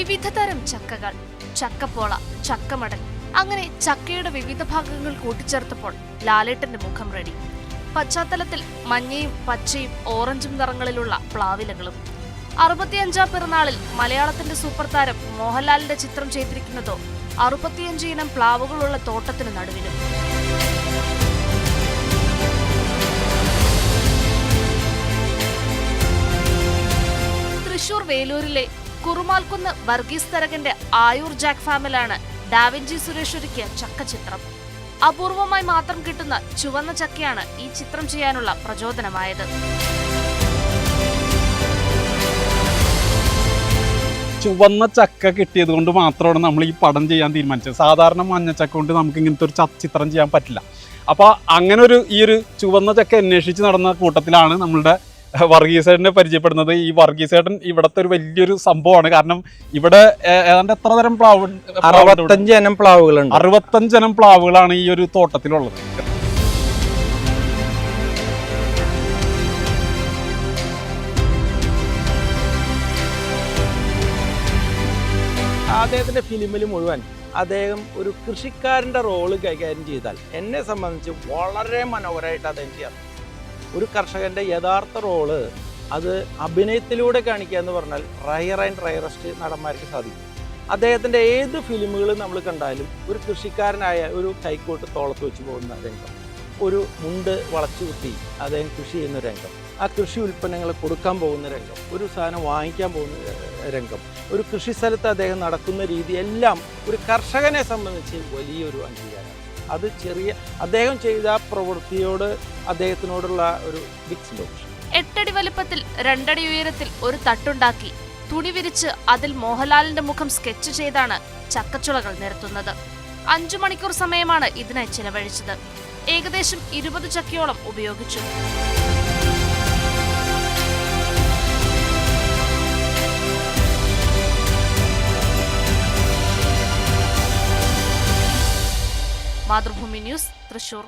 വിവിധ തരം ചക്കകൾ, ചക്കപ്പോള, ചക്കമടൽ, അങ്ങനെ ചക്കയുടെ വിവിധ ഭാഗങ്ങൾ കൂട്ടിച്ചേർത്തപ്പോൾ ലാലേട്ടന്റെ മുഖം റെഡി. പശ്ചാത്തലത്തിൽ മഞ്ഞയും പച്ചയും ഓറഞ്ചും നിറങ്ങളിലുള്ള പ്ലാവിലകളും. 65ാം പിറന്നാളിൽ മലയാളത്തിന്റെ സൂപ്പർ താരം മോഹൻലാലിന്റെ ചിത്രം ചെയ്തിരിക്കുന്നതോ 65 ഇനം പ്ലാവുകളുള്ള തോട്ടത്തിന് നടുവിലും. തൃശൂർ വേലൂരിലെ കുറുമാൽക്കുന്ന് വർഗീസ് തരകന്റെ ആയൂർ ജാക്ക് ഫാമിലാണ് ഡാവിഞ്ചി സുരേഷ് ഒരുക്കിയ ചക്കചിത്രം. അപൂർവമായി മാത്രം കിട്ടുന്ന ചുവന്ന ചക്കയാണ് ഈ ചിത്രം ചെയ്യാനുള്ള പ്രചോദനമായത്. ചുവന്ന ചക്ക കിട്ടിയത് കൊണ്ട് മാത്രമാണ് നമ്മൾ ഈ പടം ചെയ്യാൻ തീരുമാനിച്ചത്. സാധാരണ മഞ്ഞച്ചക്ക കൊണ്ട് നമുക്ക് ഇങ്ങനത്തെ ഒരു ചിത്രം ചെയ്യാൻ പറ്റില്ല. അപ്പോൾ അങ്ങനെ ഈ ഒരു ചുവന്ന ചക്ക അന്വേഷിച്ച് നടന്ന കൂട്ടത്തിലാണ് നമ്മളുടെ വർഗീസേട്ടനെ പരിചയപ്പെടുന്നത്. ഈ വർഗീസേട്ടൻ ഇവിടുത്തെ ഒരു വലിയൊരു സംഭവമാണ്. കാരണം ഇവിടെ ഏതാണ്ട് എത്ര തരം പ്ലാവ്? 65 ഇനം പ്ലാവുകളുണ്ട്. 65 ഇനം പ്ലാവുകളാണ് ഈ ഒരു തോട്ടത്തിലുള്ളത്. അദ്ദേഹത്തിൻ്റെ ഫിലിമിൽ മുഴുവൻ അദ്ദേഹം ഒരു കൃഷിക്കാരൻ്റെ റോള് കൈകാര്യം ചെയ്താൽ എന്നെ സംബന്ധിച്ച് വളരെ മനോഹരമായിട്ട് അദ്ദേഹം ചെയ്യാം. ഒരു കർഷകൻ്റെ യഥാർത്ഥ റോള് അത് അഭിനയത്തിലൂടെ കാണിക്കുക എന്ന് പറഞ്ഞാൽ റയർ ആൻഡ് റയറസ്റ്റ് നടന്മാർക്ക് സാധിക്കും. അദ്ദേഹത്തിൻ്റെ ഏത് ഫിലിമുകൾ നമ്മൾ കണ്ടാലും ഒരു കൃഷിക്കാരനായ ഒരു കൈക്കോട്ട് തോളത്ത് വെച്ച് പോകുന്ന രംഗം, ഒരു മുണ്ട് വളച്ചു കുത്തി അദ്ദേഹം കൃഷി ചെയ്യുന്ന രംഗം, ആ കൃഷി ഉൽപ്പന്നങ്ങൾ കൊടുക്കാൻ പോകുന്ന രംഗം, ഒരു സാധനം വാങ്ങിക്കാൻ പോകുന്ന രംഗം, ഒരു കൃഷി സ്ഥലത്ത് അദ്ദേഹം നടക്കുന്ന രീതി എല്ലാം ഒരു കർഷകനെ സംബന്ധിച്ച് വലിയൊരു അംഗീകാരമാണ്. അത് അദ്ദേഹം ചെയ്ത പ്രവൃത്തിയോട് അദ്ദേഹത്തിനോടുള്ള ഒരു ബിഗ് സന്തോഷം. 8 അടി വലുപ്പത്തിൽ 2 അടി ഉയരത്തിൽ ഒരു തട്ടുണ്ടാക്കി തുണി വിരിച്ച് അതിൽ മോഹൻലാലിന്റെ മുഖം സ്കെച്ച് ചെയ്താണ് ചക്കച്ചുളകൾ നിരത്തുന്നത്. 5 മണിക്കൂർ സമയമാണ് ഇതിനായി ചിലവഴിച്ചത്. ഏകദേശം 20 ചക്കയോളം ഉപയോഗിച്ചു. മാതൃഭൂമി ന്യൂസ്, തൃശൂർ.